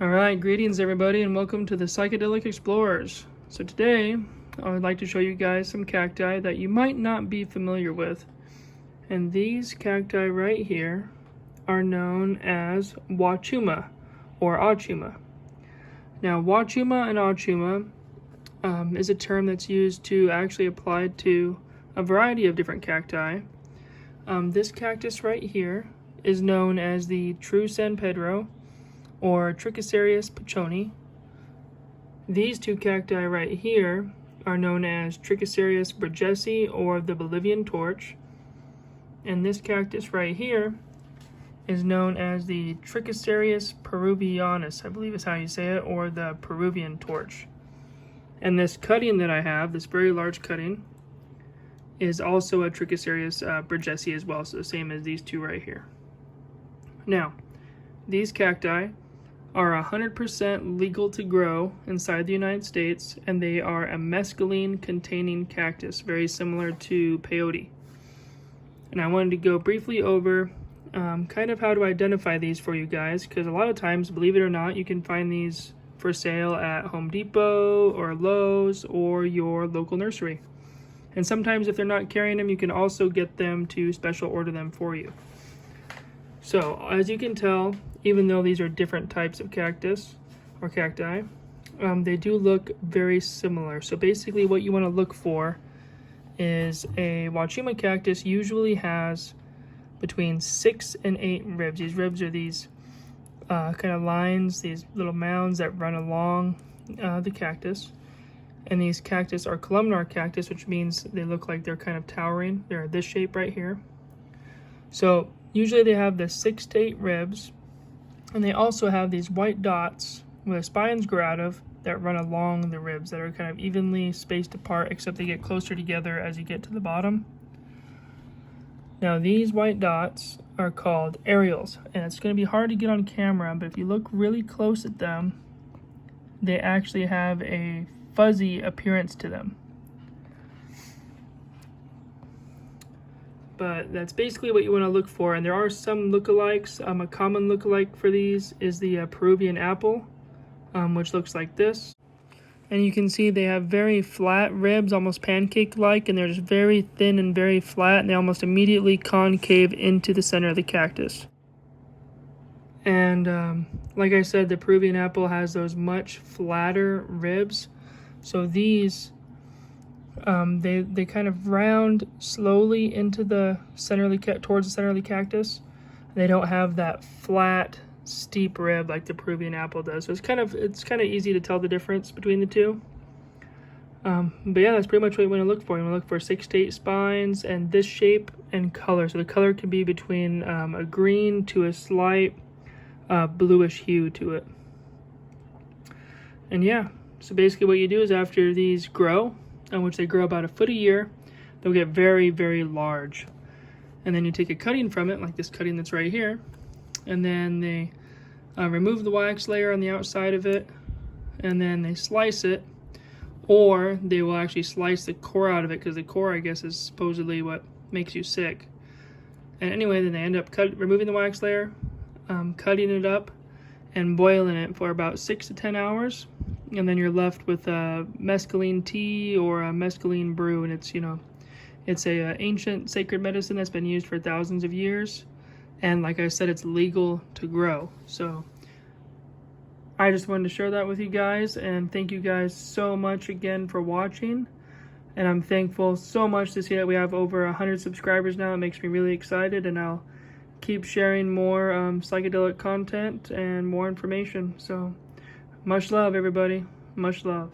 Alright, greetings everybody and welcome to the Psychedelic Explorers. So today, I would like to show you guys some cacti that you might not be familiar with. And these cacti right here are known as Wachuma or Achuma. Now, Wachuma and Achuma is a term that's used to actually apply to a variety of different cacti. This cactus right here is known as the true San Pedro or Trichosarius pachoni. These two cacti right here are known as Trichosarius burgesi or the Bolivian torch. And this cactus right here is known as the Trichosarius peruvianus, I believe is how you say it, or the Peruvian torch. And this cutting that I have, this very large cutting, is also a Trichosarius burgesi as well, so the same as these two right here. Now, these cacti are 100% legal to grow inside the United States, and they are a mescaline containing cactus, very similar to peyote. And I wanted to go briefly over kind of how to identify these for you guys, because a lot of times, believe it or not, you can find these for sale at Home Depot or Lowe's or your local nursery. And sometimes if they're not carrying them, you can also get them to special order them for you. So, as you can tell, even though these are different types of cactus or cacti, they do look very similar. So basically what you want to look for is a Wachuma cactus usually has between 6 and 8 ribs. These ribs are these kind of lines, these little mounds that run along the cactus. And these cactus are columnar cactus, which means they look like they're kind of towering. They're this shape right here. So usually they have the 6 to 8 ribs, and they also have these white dots where the spines grow out of that run along the ribs that are kind of evenly spaced apart, except they get closer together as you get to the bottom. Now these white dots are called areoles, and it's going to be hard to get on camera, but if you look really close at them, they actually have a fuzzy appearance to them. But that's basically what you want to look for, and there are some lookalikes. A common lookalike for these is the Peruvian apple, which looks like this. And you can see they have very flat ribs, almost pancake-like, and they're just very thin and very flat, and they almost immediately concave into the center of the cactus. And like I said, the Peruvian apple has those much flatter ribs. So these they kind of round slowly into the center of the towards the center of the cactus. They don't have that flat, steep rib like the Peruvian apple does. So it's kind of easy to tell the difference between the two. But yeah, that's pretty much what you want to look for. You want to look for 6 to 8 spines and this shape and color. So the color can be between a green to a slight bluish hue to it. And yeah, so basically what you do is after these grow, which they grow about a foot a year, they'll get very, very large. And then you take a cutting from it, like this cutting that's right here, and then they remove the wax layer on the outside of it, and then they slice it, or they will actually slice the core out of it, because the core, I guess, is supposedly what makes you sick. And anyway, then they end up removing the wax layer, cutting it up, and boiling it for about 6 to 10 hours. And then you're left with a mescaline tea or a mescaline brew, and it's a ancient sacred medicine that's been used for thousands of years, and like I said, it's legal to grow. So I just wanted to share that with you guys, and thank you guys so much again for watching. And I'm thankful so much to see that we have over 100 subscribers now. It makes me really excited, and I'll keep sharing more psychedelic content and more information. So much love, everybody. Much love.